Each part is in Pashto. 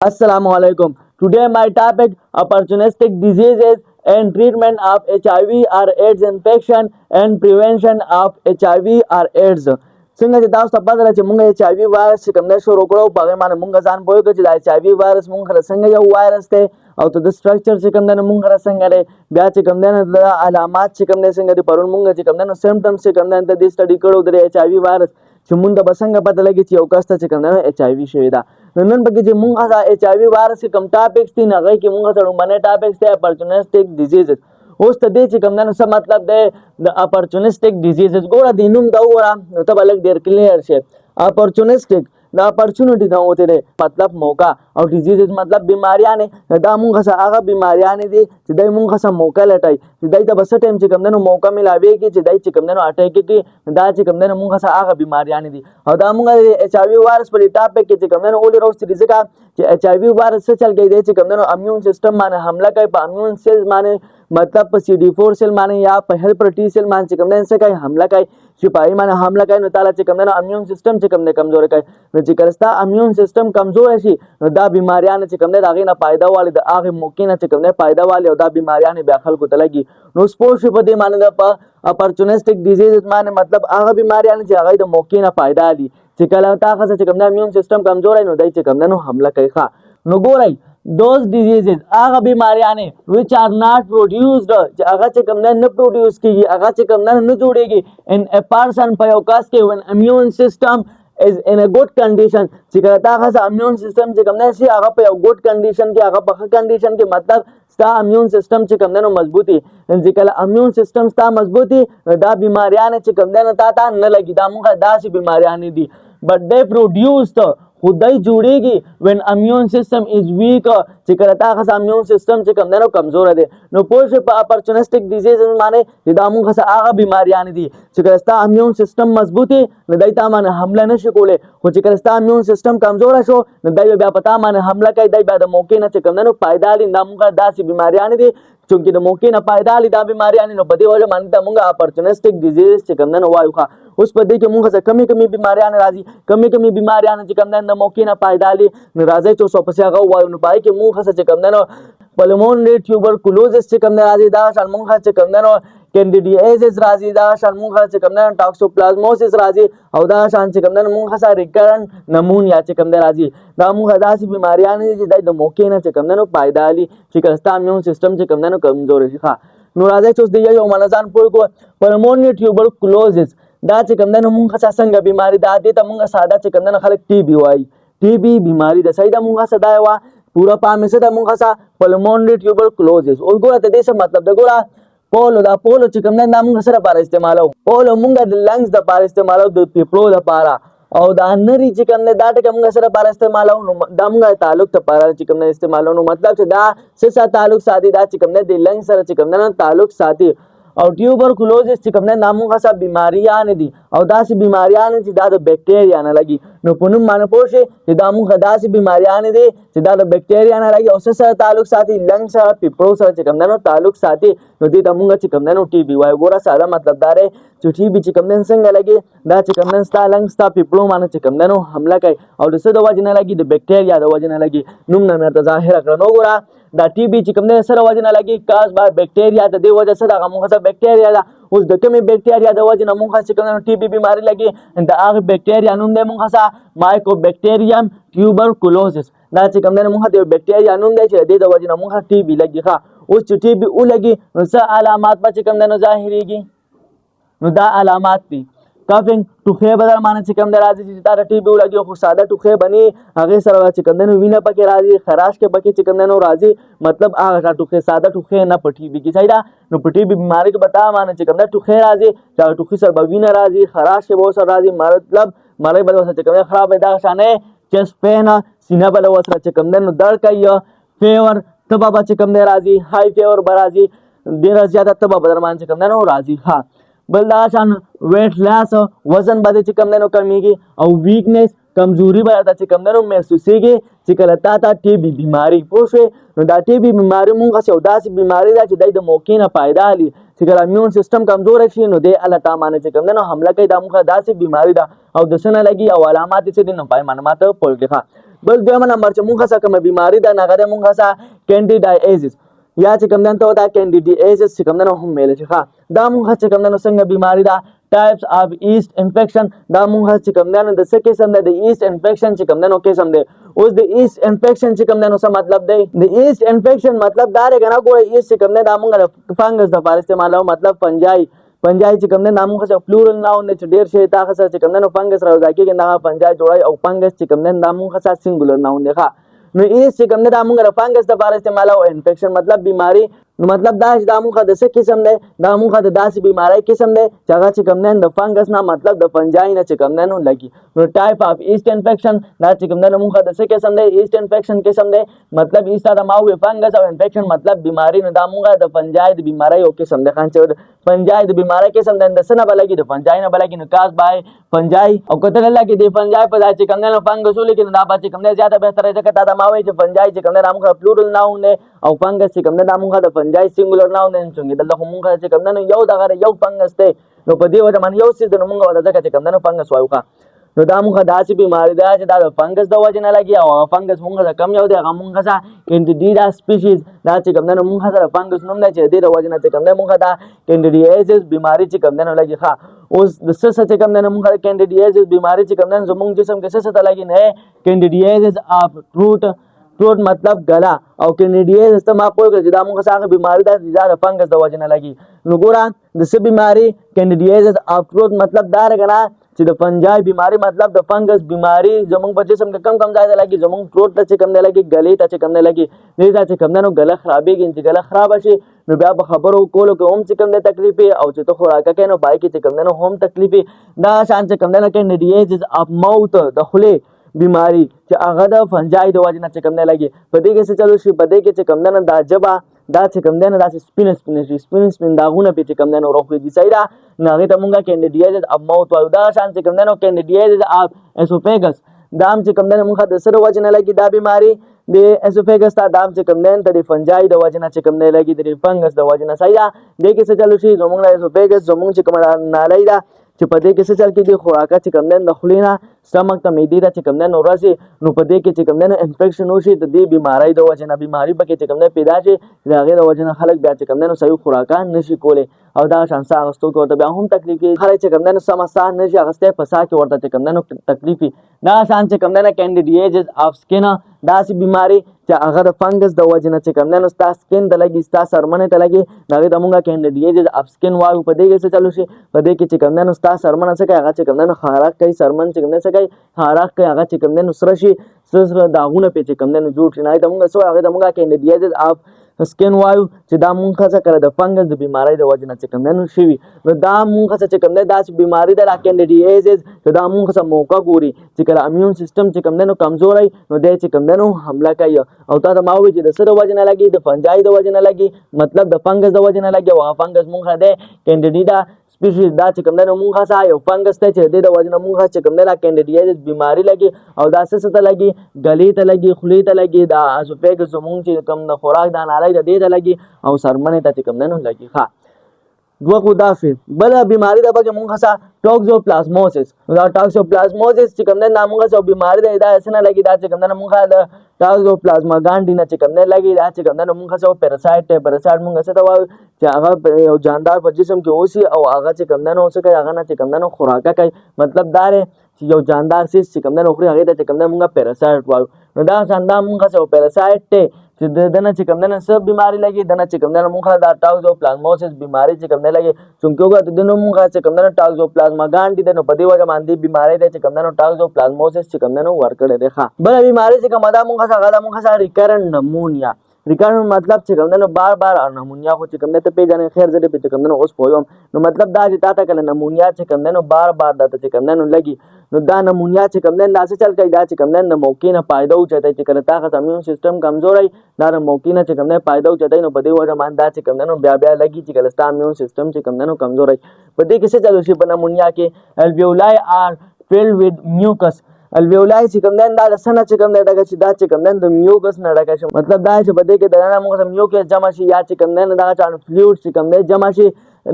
Assalamualaikum. Today my topic opportunistic diseases and treatment of HIV or AIDS infection and prevention of HIV or AIDS. څنګه چې تاسو ته پته ده چې موږ HIV وایرس چې کوم دی شروع کړو په هغې باندې موږ ځان پوه کړو چې د HIV وایرس موږ سره څنګه یو وایرس دی او ته د سټرکچر چې کوم دی نو موږ سره څنګه دی بیا چې کوم دی نو د علامات چې کوم دی څنګه دي پرون موږ چې کوم دی نو سمپټمز چې کوم دی د دې سټډي کړو د HIV وایرس چې موږ ته به څنګه پته لګي چې یو کس ته چې کوم دی نو HIV شوی ده نن پکې چې موږ دا HIV وایرس کې کوم ټاپکس دي هغه کې موږ سره باندې ټاپکس دی اپورچونیسټک ډیزیزز اوس ته دې چې کوم دی نو څه مطلب دی د اپورچونیسټک ډیزیزز ګوره د نوم دا وګوره نو ته به لږ ډېر کلیر شي اپورچونیسټک د اپورچونټي نه ہوتے دي مطلب موقع او ډیزیزز مطلب بیماریاں دا مونږه سره هغه بیماریاں دي چې دای مونږه سره موقع لټای چې دای ته بس ټایم چې کوم دی نو موقع ملاوي کې چې دای چې کوم دی نو اٹیک کې دا چې کوم دی نو مونږه سره هغه بیماریاں دي او دا مونږه HIV وایرس په ټاپک کې چې کوم دی نو اولي روز دي ځکه چې HIV وایرس څه چل کوي چې کوم دی نو امیون سیستم باندې حمله کوي په امیون سیل باندې مطلب په CD4 سیل باندې یا په هیلپر ټي سیل باندې چې کوم دی څه کوي حمله کوي چې پای باندې حمله کوي نو تعالی چې کوم دی نو امیون سیستم چې کوم دی کمزور کوي نو چې کله ستا امیون سیستم کمزور شي نو دا بیماریاں چې کوم دی هغې نه پیدا والي د هغې موقع نه چې کوم دی پیدا والي او دا بیماریاں بیا خلکو ته لګي نو سپور شي په دې باندې د اپورچونیسټک ډیزیز باندې مطلب هغه بیماریاں چې هغې د موقع نه پیدا دي چې کله تا ښځه چې کوم دی امیون سیستم کمزور نو دی چې کوم دی نو حمله کوي ښه نو ګورئ those diseases هغه بیماریاں which are not produced چې هغه چې کوم نه پروډیوس کیږي هغه چې کوم نه جوړیږي in a person په یو کس کې when immune system is in a good condition چې کله تا هغه immune system چې کوم نه شي هغه په یو good condition کې هغه په ښه condition کې مطلب ستا immune system چې کوم نه مضبوطي چې کله immune system ستا مضبوطي دا بیماریاں چې کوم نه تا نه لګي دا موږ داسې بیماریاں دي but they produced خدای جوړیږي when immune system is weak چې کله تا غس immune system چې کوم نه کمزور دي نو پوه په اپورچونیسټک ډیزیز باندې چې دا موږ سره هغه بیماریاں دي چې کله ستا immune system مضبوطي نو دای تا باندې حمله نشي کوله خو چې کله ستا immune system کمزور شو نو دای بیا پتا باندې حمله کوي دای بیا د موقع نه چې کوم نه پیدا لري دا موږ داسې بیماریاں دي چونکه د موقع نه پیدا لري دا بیماریاں نو په دې وجه باندې موږ اپورچونیسټک ډیزیز چې کوم نه وایو ښه اوس په دې کې موږ سره کمی بیماریاں راځي کمی بیماریاں چې کوم نه موقع نه پیدا لري نو راځي چې څو پسې هغه وایو نو پای کې موږ سره چې کوم نه پلمونري ټیوبرکلوزس چې کوم نه راځي دا شان موږ چې کوم نه کینډیډیازز راځي دا شان موږ چې کوم نه ټاکسوپلازموسس راځي او دا شان چې کوم نه موږ سره ریکرنٹ نمونیا چې کوم نه راځي دا موږ داسې بیماریاں دي چې د موقع نه چې کوم نه پیدا لري چې کله امیون سیستم چې کوم نه کمزور شي ښه نو راځي چې اوس دی یو منځان پوه کو پلمونري ټیوبرکلوزس دا چې کوم نه موږ څنګه بیماری دا دي ته موږ ساده چې کوم نه خلک TB وایي TB بیماری د سیدا موږ ساده وا پورا پامه سره د موږ سره پلمونري ټیوبرکلوزس او ګوره ته دې څه مطلب د ګوره پولو چې کوم نه موږ سره بار استعمالو پولو موږ د لنګز د بار استعمالو د پیپلو د پاره او دا نری چې کوم نه دا ټکه موږ سره بار استعمالو نو دا موږ تعلق ته پاره چې کوم نه استعمالو نو مطلب چې دا څه تعلق ساتي دا چې کوم نه د لنګ سره چې کوم نه تعلق ساتي او ټیوبرکلوزس چې کوم نه نامو خاصه بیماریاں دي او داسې بیماریاں چې دا د بکټیریا نه لګي نو په نوم باندې پوه شئ چې دا موږ داسې بیماریاں دي چې دا د بکټیریا نه لګي او سره تعلق ساتي لنګ سره پیپرو سره چې کوم نه تعلق ساتي نو دې ته موږ چې کوم نه TB وایي ګوره ساده مطلب دا دی چې TB چې کوم نه څنګه لګي دا چې کوم نه ستا لنګ ستا پیپرو باندې چې کوم نه حمله کوي او د څه د وجې نه لګي د بکټیریا د وجې نه لګي نوم نه مې ته ظاهره کړه نو ګوره دا TB چې کوم نه سره وجه نه لګي کاس با بکټیریا د دې وجه سره هغه موږ سره بکټیریا ده اوس د کومې بکټیریا د وجه نه موږ چې کوم TB بیماری لګي دا هغه بکټیریا نوم دی موږ سره مایکوبیکټیریم ټیوبرکلوزس دا چې کوم نه موږ د بکټیریا نوم دی چې د دې د وجه نه موږ TB لګي ښه اوس چې TB ولګي نو څه علامات به چې کوم نه ظاهريږي نو دا علامات دي کافینګ ټوخی به در باندې چې کوم دی راځي چې تا د TB ولګي خو ساده ټوخی بني هغې سره چې کوم دی نو وینه پکې راځي خراش کې پکې چې کوم دی نو راځي مطلب هغه ټوخی ساده ټوخی نه په TB کې صحیح ده نو په TB بیماري کې به تا باندې چې کوم دی ټوخی راځي چې ټوخي سره به وینه راځي خراش کې به ورسره راځي مطلب مړی به ورسره چې کوم دی خراب دی دغه شانې چست پین سینه به ورسره چې کوم دی نو درد کوي فیور تبه به چې کوم دی راځي های فیور به راځي ډېره زیاته تبه به در باندې چې کوم دی نو راځي ښه بل دا شان ویټ لاس وزن باندې چې کوم نه کمیږي او ویکنس کمزوري به تا چې کوم نه محسوسيږي چې کله تا TB بیماری پوښې نو دا TB بیماری مونږه څه داسې بیماری ده چې د موقع نه پیدا لري چې کله امیون سیستم کمزور شي نو د الله تعالی باندې چې کوم نه حمله کوي دا مونږه داسې بیماری ده او د سن لګي او علامات څه دي نو پای معلومات پوهیږي بل دویمه نمبر چې مونږ څه کومه بیماری ده هغه د مونږ څه کینډیډایزس یا چې کوم دنه ته دا کینډیډایزس چې کوم دنه هم ویل شي ښه دا مونږ چې کوم دنه څنګه بیماری ده ټایپس اف ایست انفیکشن دا مونږ چې کوم دنه د څه قسم ده د ایست انفیکشن چې کوم دنه قسم ده اوس د ایست انفیکشن چې کوم دنه څه مطلب دی د ایست انفیکشن مطلب دا رګه نه ګوره ایست چې کوم نه دا مونږ فنګس د لپاره استعمالو مطلب فنجای چې کوم نه مونږ څه پلورل ناون چې ډیر شي تا څه چې کوم نه فنګس راوځي کې نه فنجای جوړای او فنګس چې کوم نه مونږ څه سنگولر ناون دی ښه نو ایست چې کوم نه دا مونږ فنګس د لپاره استعمالو انفیکشن مطلب بیماری نو مطلب دا چې دا مونږ د څه قسم دی دا مونږ د داسې بیماری قسم دی چې هغه چې کوم نه د فنګس نه مطلب د فنجای نه چې کوم نه لګي نو ټایپ اف ایست انفیکشن دا چې کوم نه مونږ د څه قسم دی ایست انفیکشن قسم دی مطلب ایست دا ماوي فنګس او انفیکشن مطلب بیماری نو دا مونږ د فنجای د بیماری او قسم دی خان چې فنجای د بیماری قسم دی د څه نه بلګي د فنجای نه بلګي نو کاس بای فنجای او کته لګي د فنجای په ځای چې کوم نه فنګس ولیکي نو دا به چې کوم نه زیاته بهتره ده کته دا ماوي چې فنجای چې کوم نه مونږ پلورل نه ونه او فنګس چې کوم نه مونږ د فنجای سنگولر نه ونه څنګه دلته مونږ چې کوم نه یو دغه یو فنګس دی نو په دې وجه باندې یو څه د مونږ ولا ځکه چې کوم نه فنګس وایو کا نو دا مونږ داسې بیماری ده چې دا د فنګس د وجه نه لګي او فنګس مونږ د کم یو دی هغه مونږ څه کینډیډا سپیشیز دا چې کوم نه مونږ سره فنګس نوم دی چې د وجه نه چې کوم نه مونږ دا کینډیډیازس بیماری چې کوم نه لګي ښه اوس د څه چې کوم نه مونږ کینډیډیازس بیماری چې کوم نه زموږ جسم کې څه ته لګي نه کینډیډیازس اف ټروټ مطلب گلا او کینډیډیازس ته ما پوه کړ چې دا مونږ څنګه بیماری ده چې دا فنګس د وجه نه لګي نو ګوره د څه بیماری کینډیډیازس اف ټروټ مطلب دا رګنا چې د فنجای بیماری مطلب د فنګس بیماری زموږ په جسم کې کم ځای ته لګي زموږ ټروټ ته چې کم نه لګي ګلې ته چې کم نه لګي دې ته چې کم نه ګله خرابېږي چې ګله خراب شي نو بیا په خبرو کولو کې هم چې کم نه تکلیف او چې ته خوراک کې نو پای کې چې کم نه هم تکلیف دا شان چې کم نه کینډیډیازس اف ماوث د خولې بیماری چې هغه د فنجای د وجه نه چې کوم نه لګي په دې کې څه چلو شي په دې کې چې کوم نه دا جبا دا چې کوم نه دا سپین داغونه په چې کوم نه روخي دي صحیح ده نه هغه ته مونږه کینډیډیازس اف ماوث وایو دا شان چې کوم نه کینډیډیازس اف اسوفیګس دا هم چې کوم نه مونږه د سره وجه نه لګي دا بیماری د اسوفیګس ته دا هم چې کوم نه د فنجای د وجه نه چې کوم نه لګي د فنګس د وجه نه صحیح ده دې کې څه چلو شي زمونږ د اسوفیګس زمونږ چې کوم نالۍ ده چې په دې کې څه چل کې دي خوراکه چې کوم نه خلینا سمک ته معدې ته چې کوم نه ورسي نو په دې کې چې کوم نه انفیکشن وشي د دې بیماری د وجه نه بیماری پکې چې کوم نه پیدا شي د هغه د وجه نه خلک بیا چې کوم نه صحیح خوراکه نشي کولی او دا شانسه اغستو کې ورته بیا هم تکلیف کې خلک چې کوم نه سمسا نشي اغسته پسا کې ورته چې کوم نه تکلیف دا شان چې کوم نه کینډیډیازس اف سکن داسې بیماری چې هغه د فنګس د وجه نه چې کوم نه ستا سکن د لګي ستا سرمنه ته لګي دا د مونږه کینډیډیازس اف سکن وایو په دې کې څه چلو شي په دې کې چې کوم نه ستا سرمنه څه کوي هغه چې کوم نه خاراک کوي سرمن چې کوم نه څه کوي خاراک کوي هغه چې کوم نه سره شي سره داغونه په چې کوم نه جوړ شي نه د مونږه سو هغه د مونږه کینډیډیازس اف سکن وایو چې دا مونږه څه کړه د فنګس د بیماری د وجه نه چې کوم نه شي نو دا مونږه چې کوم نه داسې بیماری د کینډیډیازس چې دا مونږه څه موقع ګوري چې کله امیون سیستم چې کوم نه کمزوري نو د چې کوم نه حمله کوي او تا ته ماوي چې د سره وجه نه لګي د فنجای د وجه نه لګي مطلب د فنګس د وجه نه لګي او فنګس مونږه د کینډیډا سپیشیز دا چې کوم نه مونږه سا یو فنګس ته چې د وجه نه مونږه چې کوم نه کینډیډیازس بیماری لګي او دا څه ته لګي ګلې ته لګي خولې ته لګي دا اسوفیګس زمونږ چې کوم نه خوراک دا نالۍ د دې ته لګي او سرمنې ته چې کوم نه لګي ښه دوه کو دا فی بل بیماری د بګه مونږه سا ټاکسوپلازموسس دا ټاکسوپلازموسس چې کوم نه نامونږه سو بیماری ده دا اسنه لګي دا چې کوم نه مونږه د ټاکسوپلازما ګانډی نه چې کوم نه لګي دا چې کوم نه مونږه سو پیراسایت مونږه څه دا وایو چې هغه یو جاندار په جسم کې اوسي او هغه چې کوم نه اوسه کوي هغه نه چې کوم نه خوراکه کوي مطلب دا چې یو جاندار سیس چې کوم نه خوري هغه ته چې کوم نه مونږه پیراسایت وایو نو دا څنګه مونږه سو پیراسایت ته چې دنه چې کوم نه سب بیماری لګي دنه چې کوم نه مونږه دا ټاکسوپلازموسس بیماری چې کوم نه لګي څنګه وګورئ دنه مونږه چې کوم نه ټاکسوپلازما ګانډی د نو په دې وجه باندې بیماری ده چې کوم نه ټاکسوپلازموسس چې کوم نه ورکړي ده بل بیماری چې کوم دا مونږه ریکرنٹ نمونیا ریکارډ مطلب چې کوم نه بار بار نمونیا خو چې کوم نه ته پیژنې خیر زده په کوم نه اوس پوهم نو مطلب دا چې تا ته کله نمونیا چې کوم نه بار بار د چې کوم نه لګي نو دا نمونیا چې کوم نه لاسه چل کوي دا چې کوم نه موقع نه پایده او چته چې کله تا غو امیون سیستم کمزوري دا موقع نه چې کوم نه پایده او چته نو په دې وجه باندې چې کوم نه بیا لګي چې کله ستا امیون سیستم چې کوم نه کمزوري په دې کې څه چلو شي په نمونیا کې الویولای آر فیلډ وذ میوکس الویولای چې کوم نه دا سنه چې کوم نه دغه چې دا چې کوم نه د میوکس نه ډکه شي مطلب دا چې بده کې د نه موږ میوکس جمع شي یا چې کوم نه دا چې فلویډ چې کوم نه جمع شي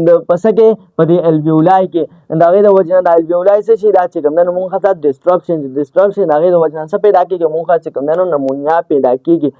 د پسکه په دې الویولای کې دا غي د وجنه د الویولای څه شي دا چې کوم نه مونږه ته ډیسټرپشن دا غي د وجنه څه پیدا کیږي مونږه چې کوم نه نمونیا پیدا کیږي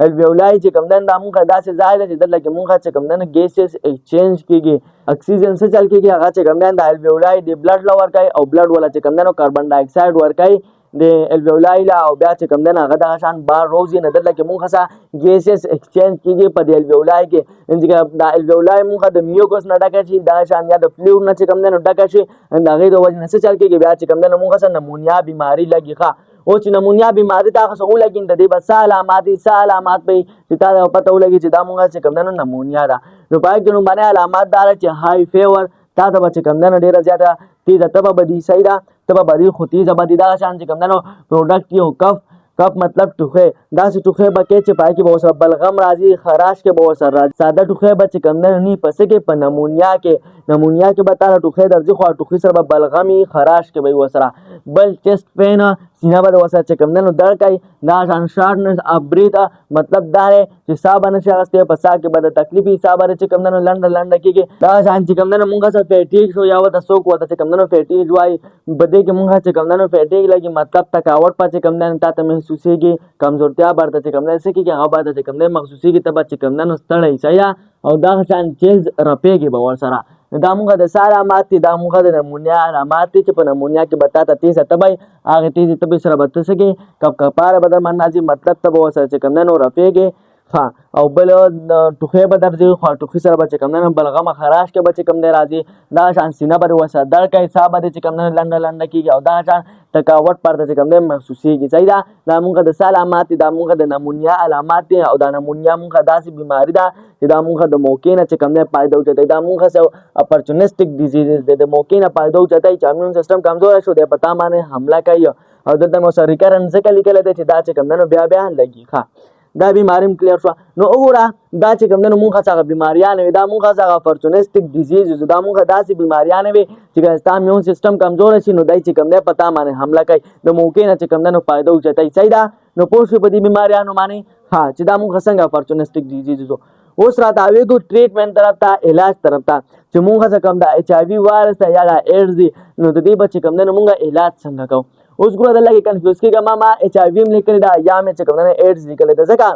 الویولای چې کوم نه مونږه داسې ځای دی چې دلته مونږه چې کوم نه ګیسز ایکسچینج کیږي اکسیجن څه چل کیږي هغه چې کوم نه د الویولای د بلډ لور کوي او بلډ ولا چې کوم نه کاربن ډای اکساید ور کوي د الویولای لا او بیا چې کوم نه هغه د شان بار روزي نه دلته مونږه سره ګیسز ایکسچینج کیږي په د الویولای کې چې د الویولای مونږه د میوکس نه ډکه شي دا شان یا د فلوید نه چې کوم نه ډکه شي دا غي د وجه نه څه چل کیږي بیا چې کوم نه مونږه سره نمونیا بیماری لګي ښه او چې نمونیا بیماری تا څه ولګین د دې بس علامات به چې تا پته ولګي چې دا مونږه چې کوم نه نمونیا ده نو پای کې نو باندې علامات دار چې هاي فیور تا ته چې کوم نه ډیره زیاته تیزه تبه بدی سیدا تبه بدی خو تیزه بدی دا شان چې کوم نه پروډکټ یو کف مطلب ټوخه دا چې ټوخه بکې چې پای کې به سره بلغم راځي خراش کې به سره راځي ساده ټوخه به چې کم نه پسې کې په نمونیا کې به تعالی ټوخه درځي خو ټوخه سره بلغمي خراش کې به وسره بل چست پین سینه به وسره چې کم نه درد کوي دا شان شارټنس اف بریث مطلب دا چې صاحب نشه غسته په سا کې به تکلیفي صاحب چې کم نه لنډ کېږي دا شان چې کم نه مونږه سره فیټیګ شو یا وته سوک وته چې کم نه فیټیګ وای بده کې مونږه چې کم نه فیټیګ لګي مطلب تکاوت پاتې کم نه تا محسوسيږي کمزورتیا برته چې کم نه سکه کې هغه باندې چې کم نه محسوسيږي ته چې کم نه ستړی شیا او دا شان چیز رپېږي به ور سره دا مونږه د علامات دا مونږه د نمونیا علامات چې په نمونیا کې بتا ته تیز تبای هغه تیز تبې سره بته سکه کپاره بدل منځي مطلب ته به سره چې کم نه رپېږي ها او بل ټوخه به درځي خو ټوخي سره به کم نه بلغم خراش کې به کم نه راځي دا شان سینه به وسه در کوي صاحب چې کم نه لنډ کیږي او دا شان تکاوت پرته چې کم نه محسوسيږي صحیح دا مونږه د علامات دا مونږه د نمونیا علامات او دا نمونیا مونږه داسې بیماری ده چې دا مونږه د موقع نه چې کم نه پایده اوچتای دا مونږه سو اپورچونیسټک ډیزیزز د موقع نه پایده اوچتای چې امون سیستم کمزور شو د پتا باندې حمله کوي او دلته مو سره ریکرنس لیکل دي چې دا چې کم نه بیا لګي ښه دا بیماریم کلیر شو نو وګوره دا چې کوم نه مونږه څنګه بیماریان وي دا مونږه څنګه اپورچونیسټک ډیزیز دا مونږه داسې بیماریان وي چې ګستا میون سیستم کمزور شي نو دای چې کوم نه پتا باندې حمله کوي د موقع نه چې کوم نه فائدہ اوچتای صحیح دا نو پوښتنه په دې بیماریانو باندې ها چې دا مونږه څنګه اپورچونیسټک ډیزیز اوس راته ویګو ټریټمنټ طرف ته علاج طرف ته چې مونږه څنګه د ایچ آی وی وایرس یا د ایډز نو د دې بچ کوم نه مونږه علاج څنګه کوو اوس ګوره دلته کنفیوز کیږه ما ایچ آی وی لیکل دا یا مې چې کوم نه ایډز لیکل دا ځکه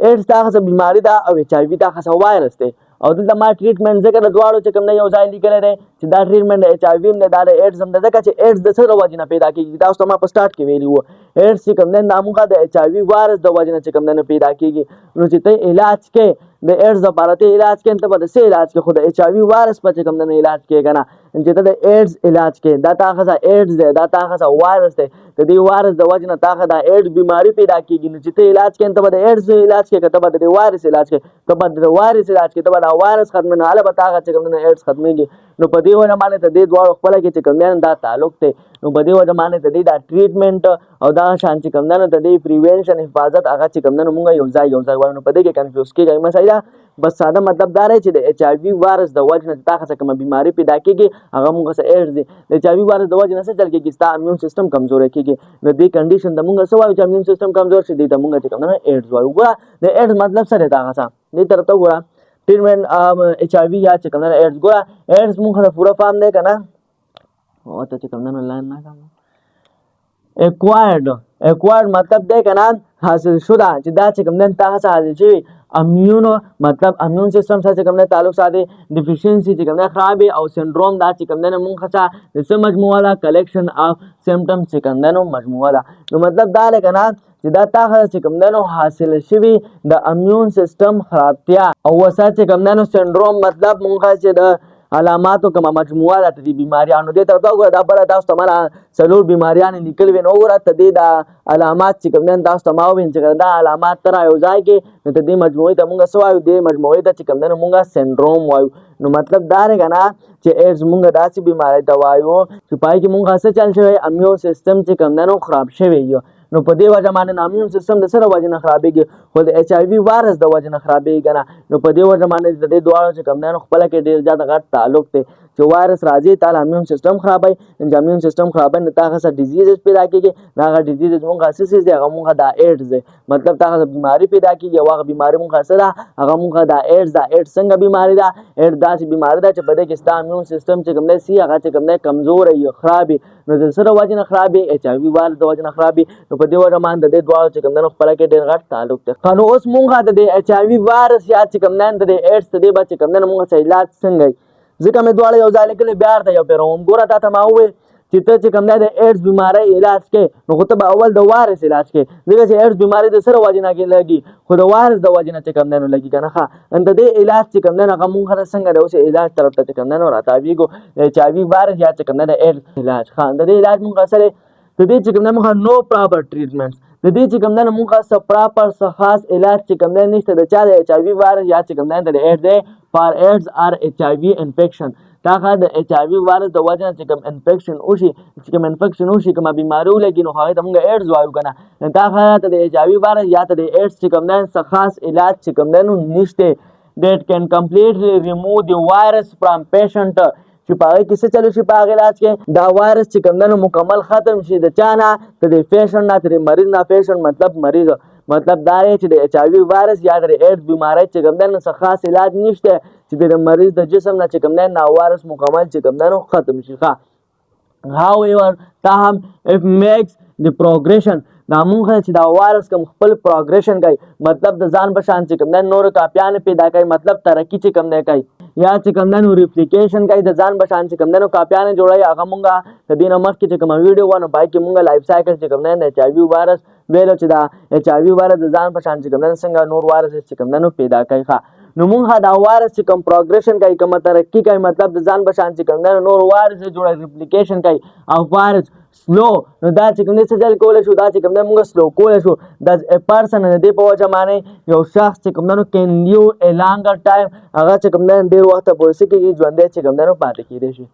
ایډز دا خاصه بیماری ده او ایچ آی وی دا خاصه وایرس دی او دلته ما ټریټمنټ ځکه د دواړو چې کوم نه یو ځای لیکل دی چې دا ټریټمنټ ایچ آی وی نه دا د ایډز هم ځکه چې ایډز د څه د وجې نه پیدا کیږي تاسو ته ما په سٹارټ کې ویلی وو ایډز چې کوم نه موږ د ایچ آی وی وایرس د وجې نه چې کوم نه پیدا کیږي نو چې ته علاج کې د ایډز لپاره ته علاج کې ته به څه علاج کې خو د ایچ آی وی وایرس په کوم نه علاج کې کنه چې ته د ایډز علاج کې دا تاخه ایډز دی دا تاخه وایرس دی د دې وایرس د وجې نه تاخه د ایډز بیماری پیدا کیږي نو چې ته علاج کې ته د ایډز علاج کې ته د وایرس علاج کې ته د وایرس علاج کې ته د وایرس ختم نه اله به تاخه چې کوم نه ایډز ختميږي نو په دې وجه باندې ته دې دواړو خپل کې چې کوم نه دا تعلق ته نو په دې وجه باندې ته دې دا ټریټمنټ او دا شان چې کوم نه ته دې پریونشن حفاظت هغه چې کوم نه مونږ یو ځای وایو نو په دې کې کنفیوز کیږي مسایله بس ساده مطلب دا دی چې د ایچ آی وی وایرس د وجه نه تاخه کوم بیماری پیدا کیږي هغه موږ سره ایډز دی د ایچ آی وی وایرس د وجه نه څه چل کیږي ستا امیون سیستم کمزور کیږي نو دې کنډیشن د موږ سره وایو چې امیون سیستم کمزور شي د موږ چې کوم نه ایډز وایو ګوره د ایډز مطلب څه دی دا څه دې تر ته ګوره ټریټمنټ ایچ آی وی یا چې کوم نه ایډز ګوره ایډز موږ سره پورا فارم دی کنه او ته چې کوم نه لاین نه کوم اکوایرډ مطلب دی کنه حاصل شوه چې دا چې کوم نه تاسو حاصل شي امیون مطلب امیون سیستم سره کوم نه تعلق ساته ډیفیشنسي چې کوم نه خراب او سنډروم دا چې کوم نه مونږ څه د سم مجموعه لا کلیکشن اف سمپټمز چې کوم نه مجموعه لا نو مطلب دا لکنه چې دا تاسو چې کوم نه حاصل شوی د امیون سیستم خرابتیا او وسات چې کوم نه سنډروم مطلب مونږ چې د علاماتو کومه مجموعه ده د بیماریانو دې ته وګوره دا بل تاسو ته مله څلور بیماریان لیکل وین وګوره ته دې دا علامات چې کوم نه تاسو ته ما وین چې دا علامات تر یو ځای کې نو ته دې مجموعه ته مونږ سوایو دې مجموعه ته چې کوم نه مونږه سنډروم وایو نو مطلب دا رګنا چې ایډز مونږه داسې بیماری ته وایو چې پای کې مونږه څه چل شوی امیون سیستم چې کوم نه خراب شوی یو نو په دې وجه باندې امیون سیستم د سره وجه نه خرابېږي خو د ایچ آی وی وایرس د وجه نه خرابېږي نه نو په دې وجه باندې د دې دواړو چې کوم نه خپل کې ډېر زیات غټ تعلق دی چې وایرس راځي تعالی امون سیستم خرابوي چې امون سیستم خرابوي نو تا هغه ډیزیز پیدا کیږي هغه ډیزیز مونږه اساس دی هغه مونږه دا ایډز دی مطلب تا هغه بیماری پیدا کیږي هغه بیماری مونږه سره هغه مونږه دا ایډز دا ایډز څنګه بیماری ده ایډز داسې بیماری ده چې په دې کې ستا امون سیستم چې کوم دی سی هغه چې کوم دی کمزور وي خرابي نو د سره وجه نه خرابي ایچ آی وی وایرس د وجه نه خرابي نو په دې وجه باندې د دواړو چې کوم دی خپل کې ډېر غټ تعلق دی نو اوس مونږه د ایچ آی وی وایرس یا چې کوم دی د ایډز د دې بچ کوم دی مونږه څه علاج څنګه ځکه مې دواړه یو ځای لیکلي بیا ته یو پیروم ګوره تا ته ما وویل چې ته چې کوم دی د ایډز بیماری علاج کې نو خو ته به اول د وایرس علاج کې ځکه چې ایډز بیماری د سره وجې نه لګي خو د وایرس د وجې نه چې کوم دی نو لګي که نه ښه د دې علاج چې کوم دی نو هغه مونږ سره څنګه دی اوس علاج طرف ته چې کوم دی نو راتاویږو د ایچ آی وي وایرس یا چې کوم دی د ایډز علاج ښه د دې علاج مونږ سره د دې چې کوم دی مونږ نو پراپر ټریټمنټس د دې چې کوم دی نو مونږ څه پراپر څه خاص علاج چې کوم دی نشته د چا د ایچ آی وي وایرس یا چې کوم دی د ایډز دی فار ایډز آر ایچ آی وي انفیکشن دا د ایچ آی وي وایرس د وجه نه چې کوم انفیکشن وشي چې کوم انفیکشن وشي کومه بیماری ولګي نو هغې ته مونږ ایډز وایو که نه دا ته د ایچ آی وي وایرس یا ته د ایډز چې کوم دی څه خاص علاج چې کوم دی نو نشته that can completely remove the virus from patient چې په هغې کې څه چلو شي په هغې علاج کې دا وایرس چې کوم دی نو مکمل ختم شي د چا نه د دې پیشنټ نه د مریض نه پیشنټ مطلب دا دی چې د ایچ آی وي وایرس یا د ایډز بیماری چې کوم دی نو څه خاص علاج نشته چې د مریض د جسم نه چې کوم دی نو وایرس مکمل چې کوم دی نو ختم شي however تاهم if makes the progression دا مونږ چې دا وایرس کوم خپل پروګریشن کوي مطلب د ځان په شان چې کوم دی نور کاپیانې پیدا کوي مطلب ترقي چې کوم دی کوي یا چې کوم دی نو ریپلیکیشن کوي د ځان په شان چې کوم دی نو کاپیانې جوړوي هغه مونږ د دې نه مخکې چې کوم ویډیو وه نو پای کې مونږ لایف سایکل چې کوم دی د ایچ آی وي وایرس ویلو چې دا ایچ آی وي وایرس د ځان په شان چې کوم دی څنګه نور وایرس چې کوم دی نو پیدا کوي نو مونږ دا وایرس چې کوم پروګریشن کوي کوم ترقي کوي مطلب د ځان په شان چې کوم دی نور وایرس جوړوي ریپلیکیشن کوي او وایرس سلو نو دا چې کوم دی څه چل کولی شو دا چې کوم دی مونږ سلو کولی شو دا پرسن د دې په وجه باندې یو شخص چې کوم دی نو کین لیو ا لانګر ټایم هغه چې کوم دی ډېر وخته پورې څه کېږي ژوندی چې کوم دی نو پاتې کېدی شي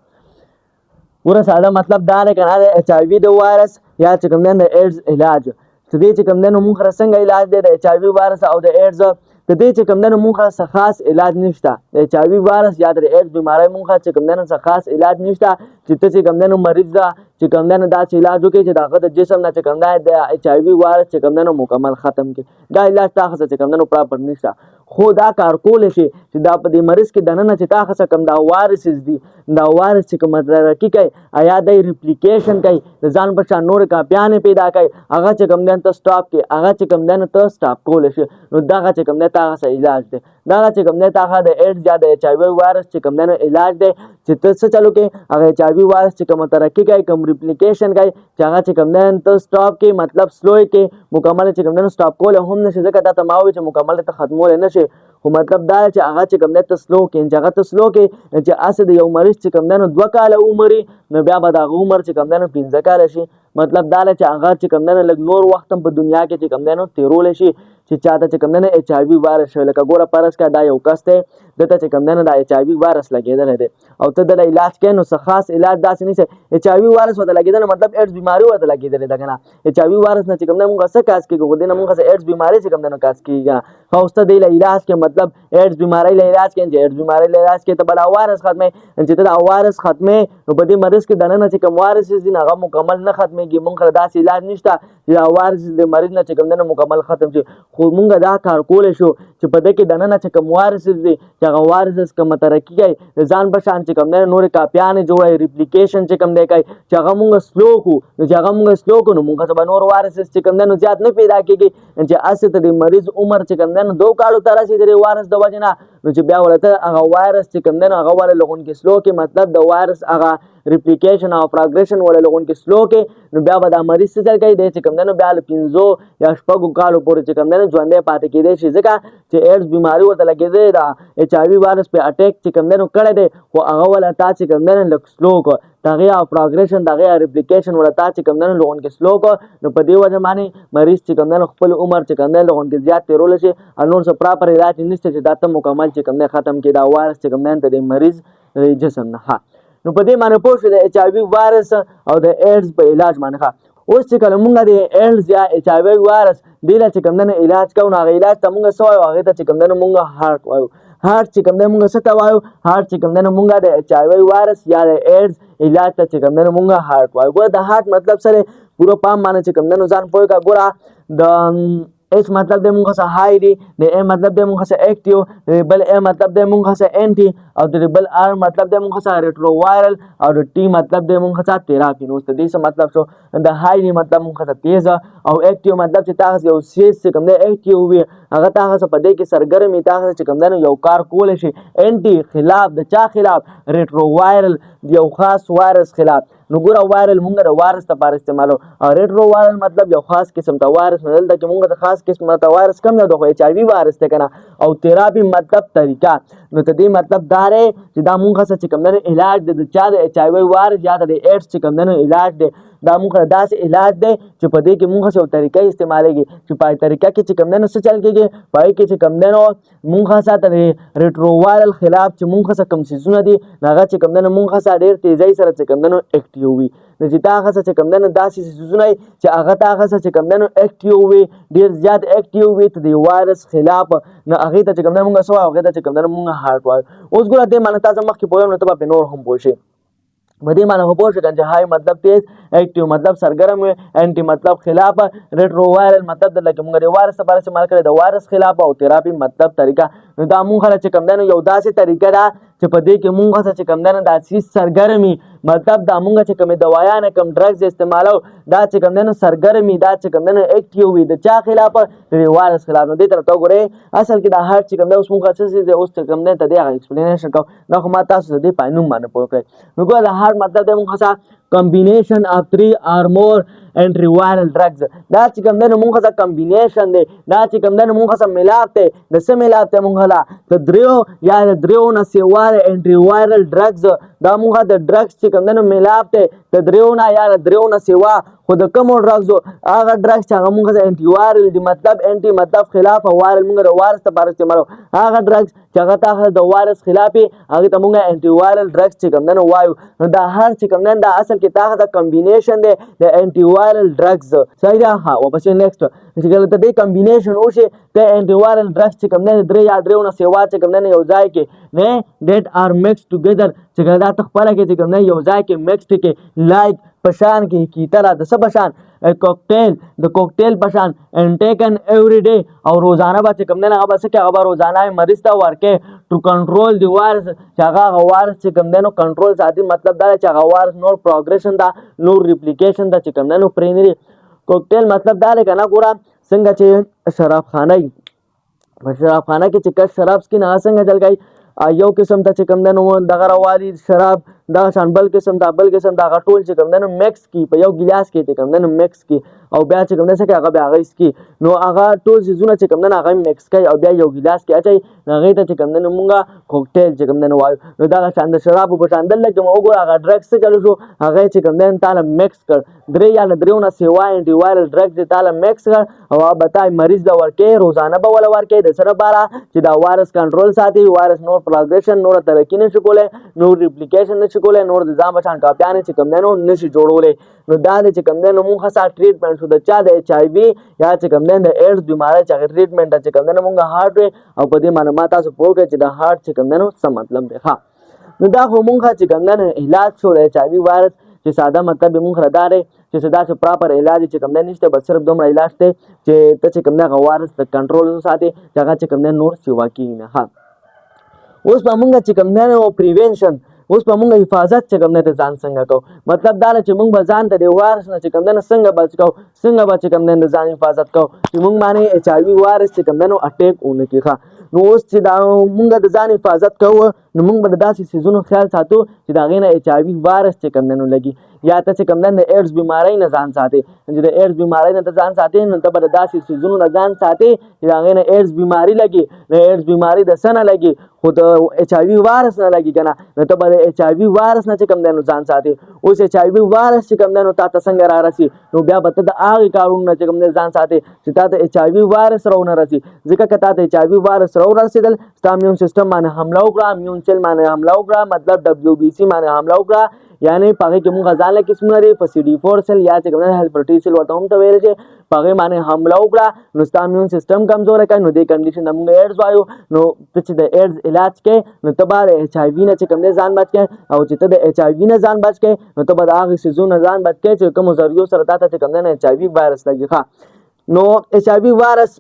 پوره ساده مطلب دا دی که نه د ایچ آی وي د وایرس یا چې کوم دی د ایډز علاج چې دې چې کوم دی نو مونږ سره څنګه علاج دی د ایچ آی وي وایرس او د ایډز د دې چې کوم دی نو مونږ څه خاص علاج نشته د ایچ آی وي وایرس یا د ایډز بیماری مونږ چې کوم دی نو څه خاص علاج نشته چې ته چې کوم دی نو مریض ده چې کوم دی نو داسې علاج وکړي چې د هغه د جسم نه چې کوم دی د ایچ آی وي وایرس چې کوم دی نو مکمل ختم کړي دا علاج تا څه چې کوم دی نو پراپر نشته خو دا کار کولی شي چې دا په دې مریض کې دننه چې تا څه کوم دا وایرسز دي دا وایرس چې کوم ترقي کوي یا د ریپلیکیشن کوي د ځان په شان نور کاپیانې پیدا کوي هغه چې کوم دی ته سټاپ کړي هغه چې کوم دی نو ته سټاپ کولی شي نو دغه چې کوم دی تا څه علاج دی دغه چې کوم دی تا د ایډز یا د ایچ آی وي وایرس چې کوم دی نو علاج دی چې ته څه چلو کې هغه ایچ آی وي وایرس چې کوم ترقي کوي کوم ریپلیکیشن کوي چې هغه چې کوم دی ته سټاپ کې مطلب سلو کې مکمل چې کوم دی نو سټاپ کولی هم نشي ځکه تا ته ما وویل چې مکمل ته ختمولی نشي خو مطلب دا چې هغه چې کوم دی ته سلو کې چې هغه ته سلو کې چې هسې د یو مریض چې کوم دی نو 2 کاله عمر نو بیا به د هغه عمر چې کوم دی نو 15 کاله شي مطلب دا چې هغه چې کوم دی نو لږ نور وخت هم په دنیا کې چې کوم دی نو تېرولی شي چې چاته چې کوم دی نو ایچ آی وي وایرس شوی لکه ګوره فرض کړه دا یو کس دی دته چې کوم دی نو دا ایچ آی وي وایرس لګېدلی دی او ته دله علاج کوې نو څه خاص علاج داسې نشته ایچ آی وي وایرس ورته لګېدلی مطلب ایډز بیماري ورته لګېدلې ده که نه ایچ آی وي وایرس نه چې کوم دی مونږ څه کاز کېږو خو دې نه مونږ څه ایډز بیماري چې کوم دی نو کاز کېږي که نه ښه اوس ته دې له علاج کې مطلب ایډز بیماری له علاج کې چې ایډز بیماری له علاج کې ته به دا وایرس ختمې چې ته دا وایرس ختمې نو په دې مریض کې دننه چې کوم وایرسز دي هغه مکمل نه ختمېږي مونږ سره داسې علاج نشته چې دا وایرس د مریض نه چې کوم دی نو مکمل ختم شي خو مونږ دا کار کولی شو چې په دې کې دننه چې کوم وایرسز دي چې هغه وایرسز کوم ترقي کوي د ځان په شان چې کوم دی نورې کاپیانې جوړوي ریپلیکیشن چې کوم دی کوي چې هغه مونږ سلو کړو نو چې هغه مونږ سلو کړو نو مونږ ته به نور وایرسز چې کوم دی نو زیات نه پیدا کېږي چې هسې ته د مریض عمر چې کوم دی نو 2 کالو ته رسي د دې وایرس د وجې نه نو چې بیا ولته هغه وایرس چې کوم دی نو هغه ولې لغونکې سلو کې مطلب د وایرس هغه ریپلیکیشن او پروګریشن ولې لغونکې سلو کې نو بیا به دا مریض څه چل کوي دی چې کوم دی نو بیا له 15 یا 6 کالو پورې چې کوم دی نو ژوندی پاتې کېدی شي ځکه چې ایډز بیماري ورته لګېدی دا ایچ آی وي وایرس پې اټیک چې کوم دی نو کړی دی خو هغه ولې تا چې کوم دی نو لږ سلو کړ د هغې پروګریشن د هغې ریپلیکیشن ولې تا چې کوم دی نو لغونکې سلو کړ نو په دې وجه باندې مریض چې کوم دی نو خپل عمر چې کوم دی لغونکې زیات تېرولی شي او نور څه پراپر علاج نشته چې دا ته مکمل چې کوم دی ختم کړي دا وایرس چې کوم دی د دې مریض جسم نه نو په دې باندې پوه شو د ایچ آی وي وایرس او د ایډز په علاج باندې اوس چې کله مونږ د ایډز یا ایچ آی وی وایرس دې له چې کوم نه علاج کوو، هغه علاج ته مونږ څه وایو؟ هغې ته چې کوم نه مونږ هارټ وایو. هارټ چې کوم نه مونږ څه ته وایو؟ هارټ چې کوم نه مونږ د ایچ آی وی وایرس یا د ایډز علاج ته چې کوم نه مونږ هارټ وایو. ګوره د هارټ مطلب سره پوره پام باندې چې کوم نه ځان پوه کا. ګوره د ایچ مطلب د مونږ سره هاي دی، د ا مطلب د مونږ سره اکټیو، د بل ا مطلب د مونږ سره انټي، او د بل ار مطلب د مونږ سره ریټرو وایرل، او د ټي مطلب د مونږ سره تھراپي. نو د دې څه مطلب شو؟ د هاي دی مطلب مونږ سره تیز، او اکټیو مطلب چې تاسو یو سیس چې کوم نه اکټیو وي هغه تاسو په دې کې سرګرمي تاسو چې کوم نه یو کار کول شي. انټي خلاف د چا خلاف؟ ریټرو وایرل یو خاص وایرس خلاف. نو ګوره وایرل مونږ د وایرس لپاره استعمالو، او ریټرو وایرل مطلب یو خاص قسم ته وایرس نه دلته کې مونږ د خاص قسم ته وایرس کم یو د ایچ آی وی وایرس ته کنه. او تھراپي مطلب طریقه. نو ته دې مطلب دا دی چې دا مونږ څه چې کوم نه علاج د چا د ایچ آی وی وایرس یا د ایډز چې کوم نه علاج دی، دا مونږ داسې علاج دی چې په دې کې مونږ یو طریقه استعمالېږي چې په طریقه کې چې کوم نه څه چل کېږي، پای کې چې کوم نه مونږ سره د ریټرو وایرل خلاف چې مونږ سره کوم سيزونه دي هغه چې کوم نه مونږ سره ډېر تیزی سره چې کوم نه اکټیو وي. نو چې دا هغه چې کوم نه داسې سيزونه چې هغه ته هغه چې کوم نه اکټیو وي، ډېر زیات اکټیو وي ته د وایرس خلاف، نو هغه ته چې کوم نه مونږ سو هغه ته چې کوم نه مونږ هارټ وایو. اوس ګوره دې معنی تاسو مخکې پوهیږئ نو ته به نور هم پوه شئ. په دې معنی پوه شئ چې هاي مطلب تیز، اکټیو مطلب سرګرم وي، انټي مطلب خلاف، ریټرو وایرل مطلب د لکه مونږ د وایرس لپاره استعمال کړی د وایرس خلاف، او تھراپي مطلب طریقه. نو دا مونږ چې کوم نه یو داسې طریقه ده چې په دې کې مونږ چې کوم نه داسې سرګرمي مطلب دا مونږ چې کوم دوايان کوم ډرګز استعمالو دا چې کوم نه سرګرمي دا چې کوم نه اکټیو وي د چا خلاف؟ د وایرس خلاف. نو دې تر ته ګورئ اصل کې دا هارت چې کوم اوس مونږ څه دي اوس چې کوم نه ته دې ایکسپلینیشن کوم دا خو ما تاسو دې پاینوم باندې پوه کړئ. نو ګوره د هارت مطلب د مونږ څه combination of 3 or more antiviral drugs. دا چې کوم نه مونږ څه کمبینیشن دی، دا چې کوم نه مونږ څه ملاپ دی، د څه ملاپ ته مونږ لا د دریو یا د دریو نه سیوار انټیوایرل ډرګز، دا مونږ د ډرګز چې کوم نه ملاپ دی د دریو نه یا د دریو نه سیوا، خو د کوم ډرګز هغه ډرګز چې هغه مونږ د انټیوایرل دی مطلب انټي مطلب خلاف، او وایرل مونږ د وایرس لپاره استعمالو. هغه ډرګز چې هغه ته د وایرس خلافي هغه ته مونږ انټیوایرل ډرګز چې کوم نه وایو. نو دا هر چې کوم نه دا اصل کې تاغه د کمبینیشن دی د انټیوایرل ډرګز. صحیح ده؟ ها واپس نیکسټ چې کله ته دې کمبینیشن وشي ته انټیوایرل ډرګز چې کوم نه درې یا درې نه سیوا چې کوم نه یو ځای کې نه ډیټ ار مکس ټوګیدر چې کله دا تخپل کې چې کوم نه یو ځای کې مکس کې لایک پشان کې کی طرح د سب پشان کوکټیل د کوکټیل پشان ان ټیکن ایوری ډے، او روزانه به چې کوم نه هغه به څه کې هغه روزانه مریض ته ورکې ټو کنټرول دی وایرس چې هغه وایرس چې کوم نه کنټرول ساتي. مطلب دا چې هغه وایرس نور پروګریشن دا نور ریپلیکیشن دا چې کوم نه پرینری کوکټیل مطلب دا لکه نه ګوره څنګه چې شراب خانه په شراب خانه کې چې کس شراب سکي نه څنګه چل گئی یو قسم ته چې کوم نه دغه راوالي شراب دا شان بل قسم دا بل قسم دا غټول چې کوم نه مکس کی په یو ګلاس کې چې کوم نه مکس کی او بیا چې کوم نه څه هغه بیا هغه اسکی نو هغه ټول زونه چې کوم نه هغه مکس کوي او بیا یو ګلاس کې اچي هغه ته چې کوم نه مونږه کوکټیل چې کوم نه وایو. نو دا شان د شراب په شان دل لکه موږ هغه ډرګز چلو شو هغه چې کوم نه تعالی مکس کړ درې یا دریونه سیوا انټي وایرل ډرګز تعالی مکس کړ او بتای مریض دا ورکه روزانه به ول ورکه د سره بارا چې دا وایرس کنټرول ساتي، وایرس نور پروګریشن نور ترقی نشي کولای، نور ریپلیکیشن نشي کولای، نور د ځان بچان کاپیانې چې کوم نه نشي جوړولای. نو دا چې کوم نه موږ خاصه ټریټمنټ شو د چا د ایچ آی وی یا چې کوم نه د ایډز بیماری چې ټریټمنټ چې کوم نه موږ هارت او په دې معلومات تاسو پوهیږئ چې د هارت چې کوم نه څه مطلب دی. ها نو دا خو موږ چې کوم نه علاج شو د ایچ آی وی وایرس چې ساده مطلب موږ ردارې چې صدا چې پراپر علاج چې کوم نه نشته، بس صرف دومره علاج ته چې ته چې کوم نه وایرس د کنټرول ساتي چې هغه چې کوم نه نور سیوا کیږي نه. ها اوس په موږ چې کوم نه پریونشن اوس په موږ حفاظت چې کوم نه ځان څنګه کو، مطلب دا چې موږ به ځان ته د وایرس نه چې کوم نه څنګه بچ کو، څنګه به چې کوم نه ځان حفاظت کو چې موږ باندې ایچ آی وی وایرس چې کوم نه اٹیک ونه کیږي. نو اوس چې دا موږ د ځان حفاظت کوو نو موږ به داسې سيزونو خیال ساتو چې دا غینه ایچ آی وی وایرس چې کوم نه لګي، یا ته چې کوم نه ایډز بیماری نه ځان ساتي چې د ایډز بیماری نه ځان ساتي نو ته به داسې سيزونو نه ځان ساتي چې دا غینه ایډز بیماری لګي، نه ایډز بیماری د سنه لګي خو د ایچ آی وی وایرس نه لګي کنه، نو ته به ایچ آی وی وایرس نه چې کوم نه ځان ساتي. اوس ایچ آی وی وایرس چې کوم نه تاسو څنګه را رسي نو بیا به ته د هغه کارونه چې کوم نه ځان ساتي چې تاسو ایچ آی وی وایرس راونه رسي، ځکه که تاسو ایچ آی وی وایرس راونه رسیدل ستا میون سیستم باندې حمله وکړه، میون سیل باندې حمله وکړه، مطلب دبليو بي سي باندې حمله وکړه، یعنی پاغه کې مونږ ځان له قسم لري په CD4 سیل یا چې کوم هیلپر ټي سیل ورته هم ته ویل شي پاغه باندې حمله وکړه نو ستا امون سیستم کمزور کړي نو دې کنډیشن موږ ایډز وایو نو ته چې د ایډز علاج کې نو ته به HIV نه چې کوم دې ځان بچ کې او چې ته د HIV نه ځان بچ کې نو ته به د هغه سيزونو ځان بچ کې چې کوم ذریعو سره تا ته چې کوم نه HIV وایرس لګي ښه نو HIV وایرس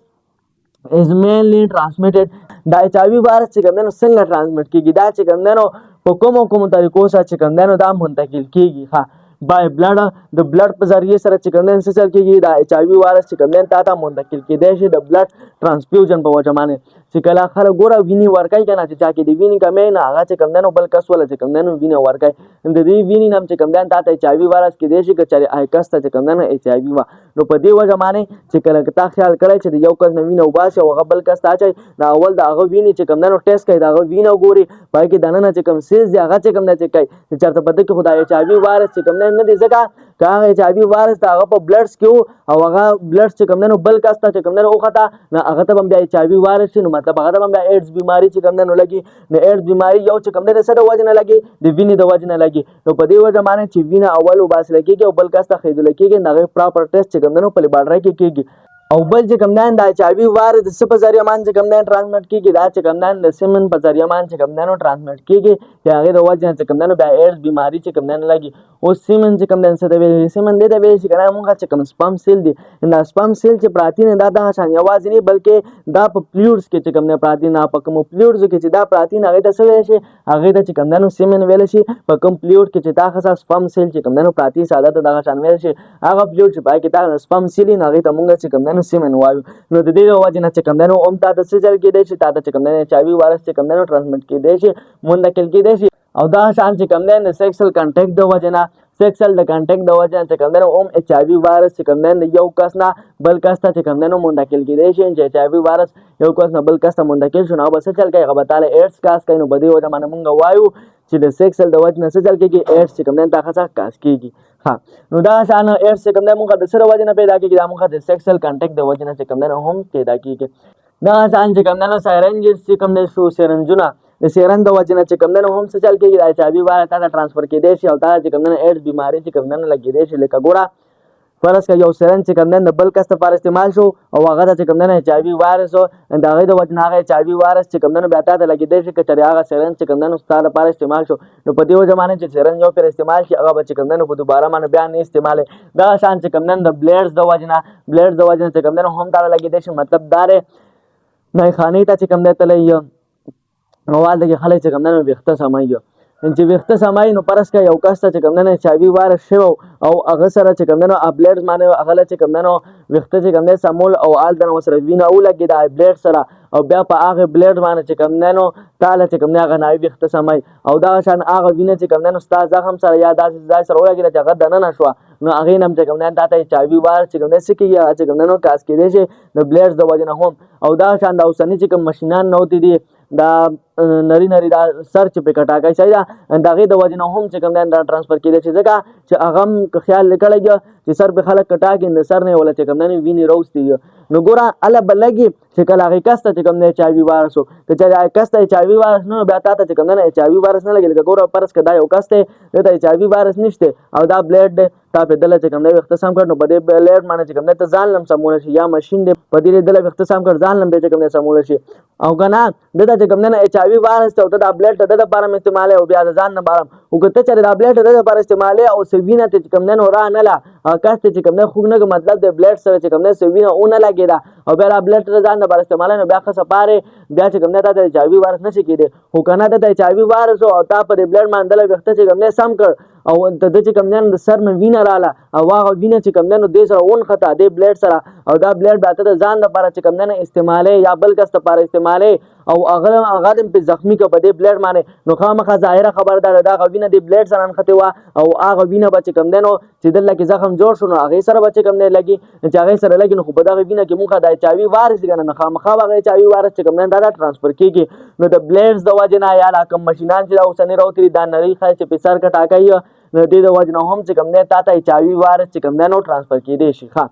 is mainly transmitted دا HIV وایرس چې کوم نو څنګه ترانسمیټ کیږي دا چې کوم نو په کومو طریقو سره چې کوم نو دا منتقل کیږي ښه بای بلډ د بلډ په ذریعه سره چې کوم نه چل کیږي دا HIV وایرس چې کوم نه تا ته منتقل کیدای شي د بلډ ترانسفیوژن په وجه باندې چې کله خلک ګوره ویني ورکای کنه چې چا کې دی ویني کمې نه هغه چې کوم نه بل کس ولا چې کوم نه ویني ورکای د دې ویني نام چې کوم نه تا ته HIV وایرس کیدای شي چې آیکس ته چې کوم نه HIV وا نو په دې وجه باندې چې کله تا خیال کړی چې یو کس نه ویني وباسي او هغه بل کس ته اچي دا اول دا هغه ویني چې کوم نه ټیسټ کوي دا هغه ویني ګوري پای کې دنه چې کوم سیز دی هغه چې کوم نه چې کوي چې چرته پته کې خدای HIV وایرس چې کوم نه دی ځکه کاغه HIV وایرس دا هغه په بلډز کې او هغه بلډز چې کوم نه بل کس ته چې کوم نه وخته نه هغه ته بیا HIV وایرس نو مطلب هغه ته بیا ایډز بیماری چې کوم نه لګي نو ایډز بیماری یو چې کوم نه سره وجه نه لګي د وینې د وجه نه لګي نو په دې وجه باندې چې وینه اول وباس لګي او بل کس ته خېدل کېږي نه پراپر ټیسټ چې کوم نه په لیبارټری کې کېږي او بل چې کوم نه د HIV وایرس د څه په ذریعہ باندې کوم نه ترانسمیټ کیږي دا چې کوم نه د سیمن په ذریعہ باندې کوم نه ترانسمیټ کیږي چې هغه د وجه چې کوم نه بیا ایډز بیماری چې کوم نه لګي او سیمن چې کوم نه څه دی سیمن دی د وی چې کنه موږ چې کوم سپم سیل دی دا سپم سیل چې پراتی نه دا شان یوازې نه بلکې دا په فلویډز کې چې کوم نه پراتی نه په کوم فلویډز کې چې دا پراتی نه هغه د څه ویل شي هغه د چې کوم نه سیمن ویل شي په کوم فلویډ کې چې دا خاص سپم سیل چې کوم نه پراتی ساده ته دا شان ویل شي هغه فلویډ چې پای کې دا سپم سیل نه هغه ته موږ چې کوم نه سیمن وایو نو د دې وجه نه چې کوم نه اوم تا د څه چل کېدای شي تا ته چې کوم نه HIV وایرس چې کوم نه ترانسمیټ کېدای شي منتقل کېدای شي او دا شان چې کوم نه سیکسل کانټیکټ د وجه نه سیکسل د کانټیکټ د وجه چې کوم نه اوم HIV وایرس چې کوم نه یو کس نه بل کس ته چې کوم نه منتقل کېدای شي چې HIV وایرس یو کس نه بل کس ته منتقل شو نو بس چل کوي هغه تعالی ایډز کاس کوي نو بده وجه باندې مونږ وایو چې د سیکسل د وجه نه څه چل کېږي ایډز چې کوم نه تا خاصه کاس کېږي ها نو دا شان ایډز چې کوم نه مونږ د سره وجه نه پیدا کېږي دا مونږ د سیکسل کانټیکټ د وجه نه چې کوم نه هم پیدا کېږي دا شان چې کوم نه سایرنجز چې کوم نه شو سیرنجونه د سیرن د وجه نه چې کوم نه هم څه چل کېږي د HIV وایرس ته ټرانسفر کېدای شي او دا چې کوم نه ایډز بیماری چې کوم نه لګېدای شي لکه ګوره فرض کړه یو سیرن چې کوم نه بل کس لپاره استعمال شو او هغه ته چې کوم نه HIV وایرس دا هغه د وجه نه هغه HIV وایرس چې کوم نه بیا ته لګېدای شي چې هغه سیرن چې کوم نه ستاره لپاره استعمال شو نو په دې وجه باندې چې سیرن یو پر استعمال شي هغه چې کوم نه په دوباره باندې بیا نه استعمال دا شان چې کوم نه د بلیډز د وجه نه چې کوم نه هم تعالی لګېدای شي مطلب دا نه خانه ته چې کوم نه تلې نو والده کې خلک چې کوم نه وخته سمایي چې وخته سمایي نو پرس کا یو کس ته چې کوم نه HIV وایرس شو او هغه سره چې کوم نه ابلیډز باندې هغه چې کوم نه وخته چې کوم نه سمول او آل د نو سره وینه او لګي د ابلیډ سره او بیا په هغه بلیډ باندې چې کوم نه تعالی چې کوم نه هغه ناوي وخته سمایي او دا شان هغه وینه چې کوم نه استاد زخم سره یا داسې ځای سره ولګي چې هغه دنه نشو نو هغه نم چې کوم نه ته HIV وایرس چې کوم نه سکیږي چې کوم نه کاس کېدای شي د بلیډز د وجه نه هم او دا شان د اوسنی چې کوم ماشينان نو دي دا نری دا سر چې په کټاکای شي دا دغه د وجه نه هم چې کوم نه ترانسفر کېدای شي ځکه چې هغه خیال لکړی چې سر په خلک کټاکي نه سر نه ولا چې کوم نه ویني روستي نو ګوره الله بلګي چې کله هغه کس ته چې کوم نه HIV وایرس چې هغه کس ته HIV وایرس نه بیا ته چې کوم نه HIV وایرس نه لګي ګوره پرس کدا یو کس ته د HIV وایرس نشته او دا بلیډ تا په دله چې کوم نه اختصام کړ نو بده بلیډ باندې چې کوم نه ته ځان لم سمول شي یا ماشين دې په دې دله اختصام کړ ځان لم به چې کوم نه سمول شي او کنه د چې کوم نه HIV وایرس ته د بلیډ د لپاره استعمال او بیا ځان نه بارم او کته چې د بلیډ د لپاره استعمال او سوینه ته کوم نه را نه لا کاست چې کوم نه خو نه مطلب د بلیډ سره چې کوم نه سوینه اون لګیدا او بیا بلیډ ځان نه بار استعمال نو بیا خاصه پاره بیا چې کوم نه د HIV وایرس نشي کېده هو کنه د HIV وایرس او تا په بلیډ باندې د وخت چې کوم نه سم کړ او د چې کوم نه د سر نه وینه رااله او هغه وینه چې کوم نه د سره اون خطا د بلیډ سره او دا بلیډ به ته ځان لپاره چې کوم نه استعمال یا بل کس لپاره استعمال او هغه په زخمی کې په دې بلیډ باندې نو خامخا ظاهره خبردار دا غوینه د بلیډ سره انخته وا او هغه وینه بچ کوم نه نو چې دلته کې زخم جوړ شو نو هغه سره بچ کوم نه لګي چې هغه سره لګي نو خو په دا وینه کې مونږه د HIV وایرس کنه خامخا هغه HIV وایرس چې کوم نه دا ترانسفر کیږي نو د بلیډز د وجه نه یا کوم ماشينان چې اوسنی راوتري دا نری خای چې په سر کټاکای نو دې د وجه نه هم چې کوم نه تا ته HIV وایرس چې کوم نه ترانسفر کیدی شي ښه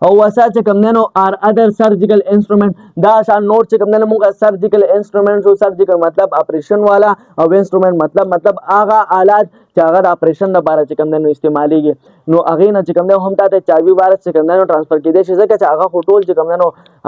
او وسه چې کوم نه ار ادر سرجیکل انسټرومنت دا شان نوٹ چې کوم نه موږ سرجیکل انسټرومنټس او سرجیکل مطلب اپریشن والا او انسټرومنٹ مطلب هغه آلات چې هغه د اپریشن لپاره چې کوم دی استعمالیږي نو هغې نه چې کوم دی هم تا ته HIV وایرس چې کوم دی ټرانسفر کېدی شي ځکه چې هغه خو ټول چې کوم دی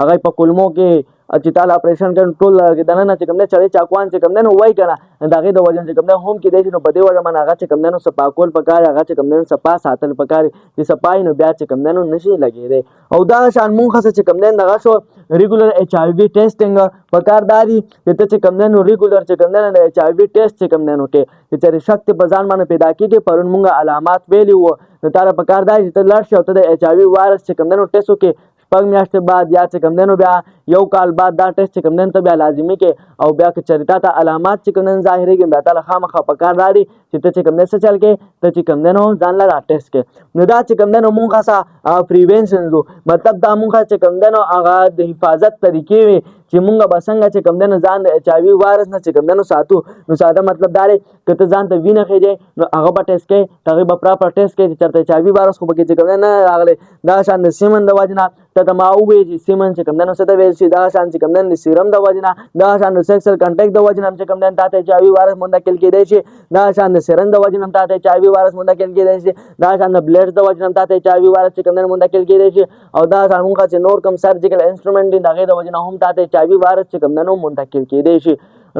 هغه په کولمو کې چې تعالی اپریشن کوي ټول دننه چې کوم دی چړې چاقوان چې کوم دی نو وایي که نه د هغې د وجه چې کوم دی هم کېدی شي نو په دې وجه باندې هغه چې کوم دی نو صفا کول پکار هغه چې کوم دی صفا ساتل پکار چې صفا نو بیا چې کوم دی نو نشي لګېدی او دغه شان مونږ خاصه چې کوم دی دغه شو ریګولر HIV ټیسټینګ پکار داري چې ته چې کوم دی نو ریګولر چې کوم دی د HIV ټیسټ چې کوم دی نو کې چې چېرې شک په ځان باندې پیدا کېږي پرون مونږ علامات ویلي وو نو تا ته پکار داري چې ته لاړ شې او ته د HIV وایرس چې کوم دی نو ټیسټ وکړې 6 میاشتې بعد یا چې کوم دی نو بیا 1 کال بعد دا ټیسټ چې کوم دی ته بیا لازمي کې او بیا که چېرې تا ته علامات چې کوم دی ظاهرېږي بیا تاله خامخا پکار داري چې ته چې کوم دی څه چل کې ته چې کوم دی نو ځان له دا ټیسټ کې نو دا چې کوم دی نو مونږ خاصه پریوینشنز مطلب دا مونږ چې کوم دی نو هغه د حفاظت طریقې وي چې مونږ به څنګه چې کوم دی نو ځان د HIV وایرس نه چې کوم دی نو ساتو نو ساده مطلب دا دی که ته ځان ته وینه خېږې نو هغه به ټیسټ کوې هغې به پراپر ټیسټ کوې چې چېرته HIV وایرس خو پکې چې کوم دی نه راغلی دا شان د سیمن د وجې نه ته ما ووایې چې سیمن چې کوم دی نو څه ته ویل شي دغه شان چې کوم دی د سیرم د وجې نه دغه شان د سیکسل کنټیکټ د وجې نه هم چې کوم دی تا ته HIV وایرس منتقل کېدی شي دغه شان د سیرن د وجې نه هم تا ته HIV وایرس منتقل کېدی شي دغه شان د بلیډز د وجې نه هم تا ته HIV وایرس چې کوم دی منتقل کېدی شي او دغه شان مونږ چې نور کوم سرجیکل انسټرومنټ دي د هغې د وجې نه هم تا ته HIV وایرس چې کوم دی نو منتقل کېدی شي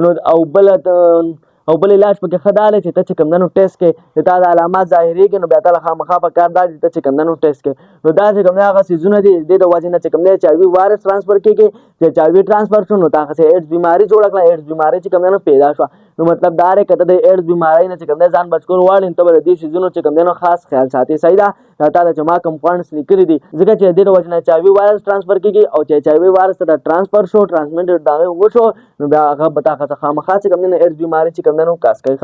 نو او بل علاج پکې ښه دا دی چې ته چې کوم دی نو ټیسټ کې د تا د علامات ظاهرېږي نو بیا تاله خامخا پکار دا چې ته چې کوم دی نو ټیسټ کې نو دا چې کوم دی هغه څیزونه دي د دې د وجې نه چې کوم دی HIV وایرس ټرانسفر کېږي چې HIV ټرانسفر شو نو تا هغسې ایډز بیماري جوړه کړه ایډز بیماري چې کوم دی نو پیدا شوه نو مطلب دا دی که ته د ایډز بیمارۍ نه چې کوم دی ځان بچ کول غواړې نو ته به د دې څیزونو چې کوم دی نو خاص خیال ساتې صحیح ده دا تا ته چې ما کوم پوینټس لیکلي دي ځکه چې د دې د وجې نه HIV وایرس ټرانسفر کېږي او چې HIV وایرس ته ټرانسفر شو ټرانسمیټډ د هغې وشو نو بیا هغه به تا څخه خامخا چې کوم دی نو ایډز بیماري چې کوم دی نو کاس کوي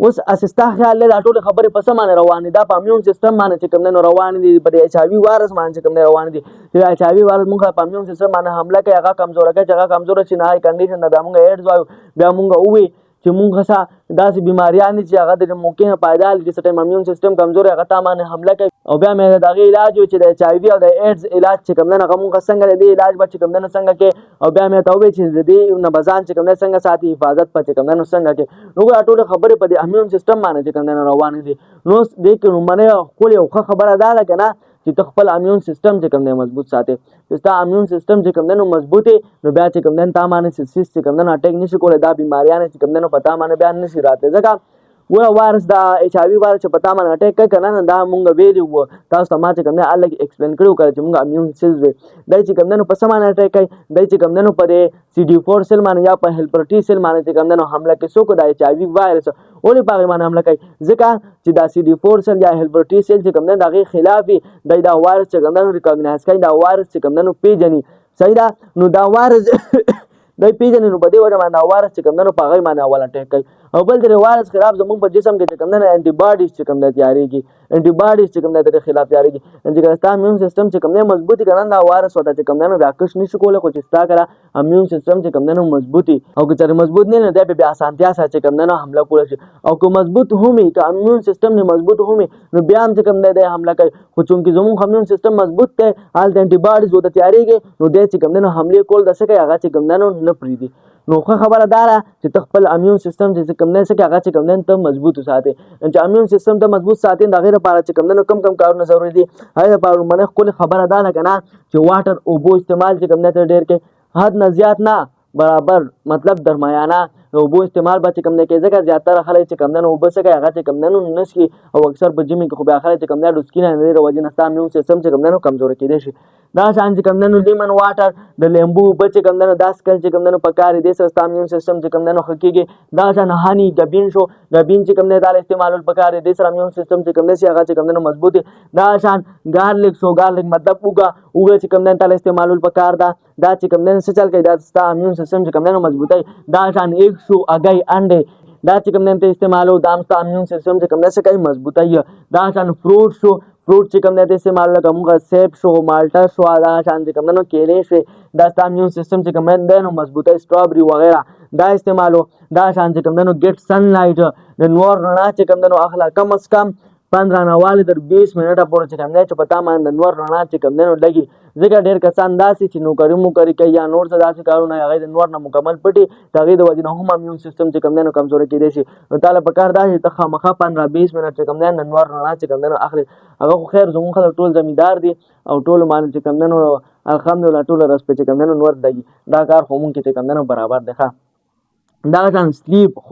اوس اسستا خیال دی دا ټولې خبرې په څه باندې روانې دا په امیون سیستم باندې چې کوم دی نو روانې دي په د HIV وایرس باندې چې کوم دی روانې دي چې د HIV وایرس مونږ په امیون سیستم باندې حمله کوي هغه کمزوره کوي چې هغه کمزوره شي نه هاي کنډیشن ده بیا مونږ ایډز وایو بیا مونږ ووایو چې مونږ څه داسې بیماریان دي چې هغه د ممکن پیدا لري چې ټایم امیون سیستم کمزور هغه تا باندې حمله کوي او بیا مې د هغې علاج و چې د HIV او د ایډز علاج چې کوم دی هغه مونږ څنګه د دې علاج به چې کوم دی نو څنګه کې او بیا مې ته ووایي چې د دې نه به ځان چې کوم دی څنګه ساتي حفاظت به چې کوم دی نو څنګه کې نو دا ټولې خبرې په د امیون سیستم باندې چې کوم دی نو روانې دي نو دې کې لومړنۍ ښکلې او ښه خبره دا ده که نه چې ته خپل امیون سیستم چې کوم دی مضبوط ساتې چې ستا امیون سیستم چې کوم دی نو مضبوط نو بیا چې کوم دی تا باندې سیس چې کوم دی نو اټیک نشي کولی دا بیماریان چې کوم دی نو په تا باندې بیا نشي راتلی ځکه وایرس دا HIV وایرس چې په تا باندې اټیک کوي که نه دا مونږ ویلي وو تاسو ته ما چې کوم دی هلته کې ایکسپلین کړي وو که چې مونږ امیون سیلز وی دی چې کوم دی نو په څه باندې اټیک کوي دی چې کوم دی نو په د CD4 سیل باندې یا په هیلپر ټي سیل باندې چې کوم دی نو حمله کوي څوک د HIV وایرس ولې په هغې باندې حمله کوي ځکه چې دا CD4 سیل یا هیلپر ټي سیل چې کوم دی د هغې خلاف وي دی دا وایرس چې کوم دی نو ریکاګنایز کوي دا وایرس چې کوم دی نو پیژني صحیح ده نو دا وایرس دی پیژني نو په دې وجه باندې دا وایرس چې کوم دی نو په هغې باندې اول اټیک کوي او بل د وایرس خلاف زموږ په جسم کې چې کوم دی نو انټي باډیز چې کوم دی تیارېږي انټي باډیز چې کوم دی د خلاف تیارېږي چې ستا امیون سیستم چې کوم دی مضبوط وي که نه دا وایرس ورته چې کوم دی نو بیا کش نشي کولی خو چې ستا کله امیون سیستم چې کوم دی نو مضبوط وي او که چېرې مضبوط نه وي نو دی بیا اسانتیا سره چې کوم دی نو حمله کولی شي او که مضبوط هم وي که امیون سیستم نه مضبوط هم وي نو بیا هم چې کوم دی حمله کوي خو چونکې زموږ امیون سیستم مضبوط دی هلته انټي باډیز ورته تیارېږي نو دی چې کوم دی نو حملې کول د څه کوي هغه چې کوم دی نو نه پرېږدي نو ښه خبره دا ده چې ته خپل امیون سیستم چې کوم دی څه کوي هغه چې کوم دی ته مضبوط وساتې چې امیون سیستم ته مضبوط ساتې د هغې لپاره چې کوم دی نو کم کم کارونه ضروري دي هغې لپاره لومړنۍ ښکلې خبره دا ده که نه چې واټر اوبو استعمال چې کوم دی ته ډېر کوي حد نه زیات نه برابر مطلب درمیانه اوبو استعمال به چې کوم دی کوي ځکه زیاتره خلک چې کوم دی نو اوبه څه کوي هغه چې کوم دی نو نه څښي او اکثر په ژمي کې خو بیا خلک چې کوم دی ډوسکي نه د دې د وجې نه ستا امیون سیستم چې کوم دی نو کمزوری کېدی شي دا شان چې کوم دی نو لیمن واټر د لیمبو اوبه چې کوم دی نو دا څکل چې کوم دی نو پکار دي دې سره ستا امیون سیستم چې کوم دی نو ښه کېږي دا شان هني ګبین شو ګبین چې کوم دی دا استعمالول پکار دي دې سره امیون سیستم چې کوم دی هغه چې کوم دی نو مضبوط دي دا شان ګارلک شو ګارلک مطلب اوږه چې کوم دی تا استعمالول پکار ده دا چې کوم دی څه چل کوي دا ستا امیون سیستم چې کوم دی نو مضبوطوي دا شان ایګ شو هګۍ انډې دا چې کوم دی ته استعمالو دا هم ستا امیون سیستم چې کوم دی څه کوي مضبوطوي دا شان فروټ شو فروټ چې کوم دی ته استعمال لکه موږ سیب شو مالټه شو دا شان چې کوم دی نو کیلې شوې دا ستا امیون سیستم چې کوم دی نو مضبوطوي سټرابري وغیره دا استعمالو دا شان چې کوم دی نو ګیټ سن لایټ د نور رڼا چې کوم دی نو اخلا کم از کم 15 نه والې تر 20 منټه پورې چې کوم دی چې په تا باندې د نور رڼا چې کوم دی نو لګي ځکه ډېر کسان داسې چې نوکري کوي یا نور څه داسې کارونه هغه د نور نه مکمل پټي د هغې د وجې نه هم امیون سیستم چې کوم دی نو کمزوری کېدی شي. نو تا له پکار دا چې ته خامخا 15-20 منټ چې کوم دی د نور رڼا چې کوم دی نو اخلي. هغه خو خیر زموږ خلک ټول زمیندار دي او ټولو باندې چې کوم دی نو الحمدلله ټوله ورځ پې چې کوم دی نو نور لګي. دا کار خو مونږ کې چې کوم دی نو برابر دی ښه. دغه شان سلیپ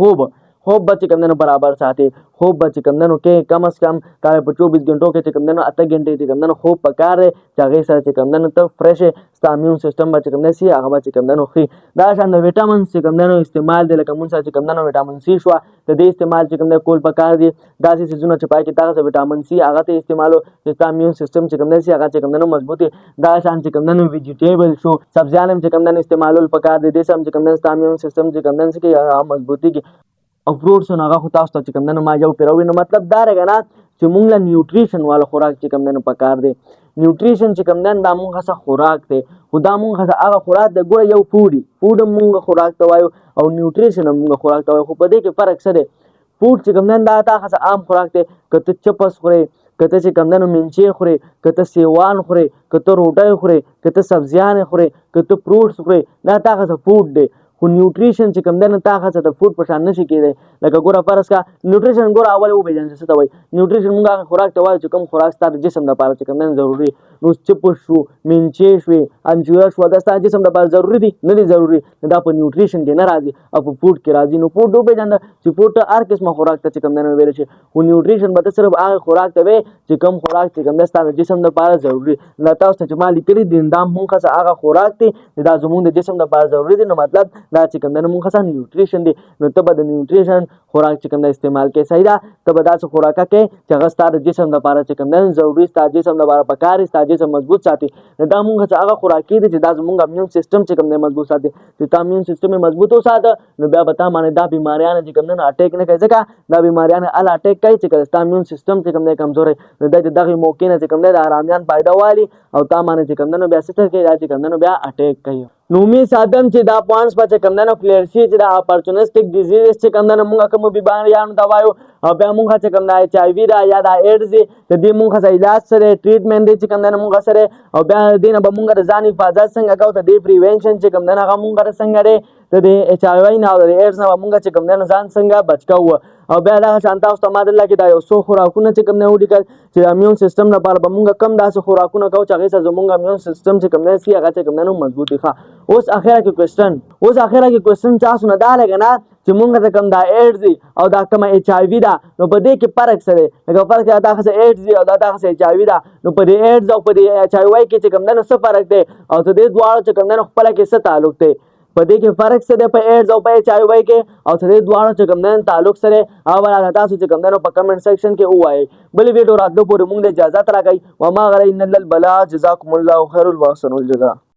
خوب به چې کوم دی نو برابر ساتي. خوب به چې کوم دی نو کې کم از کم تا په 24 घंटों کې چې کوم دی نو 8 घंटे چې کوم دی نو خوب پکار دی چې هغې سره چې کوم دی نو ته فرش ستا امیون سیسټم به چې کوم دی سي هغه به چې کوم دی نو ښي. دغه شان د ویټامینز چې کوم دی نو استعمال دی لکه مونږ سره چې کوم دی نو ویټامین سی شوه د دې استعمال چې کوم دی کول پکار دي. داسې څیزونه چې پای کې دغسې ویټامین سی هغه ته استعمالو چې ستا امیون سیسټم چې کوم دی سي هغه چې کوم دی نو مضبوط وي. دغه شان چې کوم دی نو ویجیټیبل شو سبزیان هم چې کوم دی نو استعمالول پکار دي. دې سره هم چې کوم دی ستا امیون سیسټم چې کوم دی نو هغه مضبوطېږي. او فروټس نو هغه خو تاسو ته چې کوم دی نو ما یو پېروي. نو مطلب دا دی که نه چې مونږ له نیوټریشن والا خوراک چې کوم دی نو پکار دی. نیوټریشن چې کوم دی دا مونږ هسه خوراک دی خو دا مونږ هسه هغه خوراک دی. ګوره یو فوډ هم مونږ خوراک ته وایو او نیوټریشن هم مونږ خوراک ته وایو خو په دې کې فرق څه دی. فوډ چې کوم دی دا تا هسه عام خوراک دی. که ته چپس خورې که ته چې کوم دی نو منچې خورې که ته سیوان خورې که ته روټۍ خورې که ته سبزیانې خورې که ته فروټس خورې دا تا هسه فوډ دی. خو نیوټریشن چې کوم دی نو تا هسه د فوډ په شان نشي کېدی. لکه ګوره فرض کا نیوټریشن ګوره اول وپېژنه چې څه ته وایي. نیوټریشن مونږ هغه خوراک ته وایو چې کوم خوراک ستا د جسم دپاره چې کوم دی ضروري. نو چپس شو منچې شوې انجوره شوه دا ستا جسم دپاره ضروري دي نه دي ضروري. نو دا په نیوټریشن کې نه راځي او په فوډ کې راځي. نو فوډ وپېژنه چې فوډ ته هر قسمه خوراک ته چې کوم دی نو ویلی شي. خو نیوټریشن به ته صرف هغه خوراک ته وایې چې کوم خوراک چې کوم دی ستا د جسم دپاره ضروري. دا تاسو ته چې ما لیکلي دي دا مونږ هسه هغه خوراک دی دا زموږ د جسم دپاره ضروري دي. نو مطلب دا چې کوم دی نو مونږ نیوټریشن دی. نو ته به د نیوټریشن خوراک چې کوم دی استعمال کوې صحیح ده. ته به داسې خوراکه کوې چې هغه ستا د جسم دپاره چې کوم دی ضروري ستا جسم دپاره پکار وي ستا جسم مضبوط ساتي. نو دا مونږ هغه خوراکي دي چې دا زموږ امیون سیسټم چې کوم دی مضبوط ساتي. چې تا امیون سیسټم یې مضبوط وساته نو بیا به تا باندې دا بیماریان چې کوم دی نو اټیک نه کوي. ځکه دا بیماریان هله اټیک کوي چې کله ستا امیون سیسټم چې کوم دی کمزوری نو دا د دغې موقع نه چې کوم دی د آرامیان فایده والي او تا باندې چې کوم دی نو بیا څه کوي دا چې کوم دی نو بیا اټیک کوي. نو امید ساتم چې دا پوینټس به چې کوم دی نو کلیر شي چې دا اپورچونسټک ډیزیز چې کوم دی نو مونږ کومو بیماریانو ته وایو او بیا مونږ چې کوم دی HIV ده یا دا ایډز دی د دې مونږ سره علاج سره ټریټمنټ دی چې کوم دی نو مونږ سره او بیا دې نه به مونږ د ځان حفاظت څنګه کوو د دې پریوینشن چې کوم دی نو هغه مونږ سره څنګه دی د دې HIV نه او د ایډز نه به مونږ چې کوم دی نو ځان څنګه بچ کوو. او بیا دغه شان تاسو ته ما دلته کې دا یو څو خوراکونه چې کوم دی ولیکل چې د امیون سیسټم لپاره به مونږ کم داسې خوراکونه کوو چې هغې سره زموږ امیون سیسټم چې کوم دی سي هغه چې کوم دی نو مضبوط وي. اوس اخره کې کوېسچن تاسو نه دا لګه نه چې مونږ ته کوم دا ایډز دی او دا کومه HIV ده نو په دې کې فرق څه دی. لکه فرض کړه دا هسې ایډز دی او دا هسې HIV ده نو په دې ایډز او په دې HIV کې چې کوم دی نو څه فرق دی او د دې دواړو چې کوم دی نو خپله کې څه تعلق دی. په دې کې فرق څه دی په ایډز او په HIV کې او د دې دواړو چې کوم دی تعلق سره هغه تاسو چې کوم دی نو په کمنټ سیکشن کې ووایئ. بلې ویډیو راتلو پورې مونږ ته اجازت راکړئ. وما غیر الا البلاغ. جزاکم الله خیر واحسن الجزاء.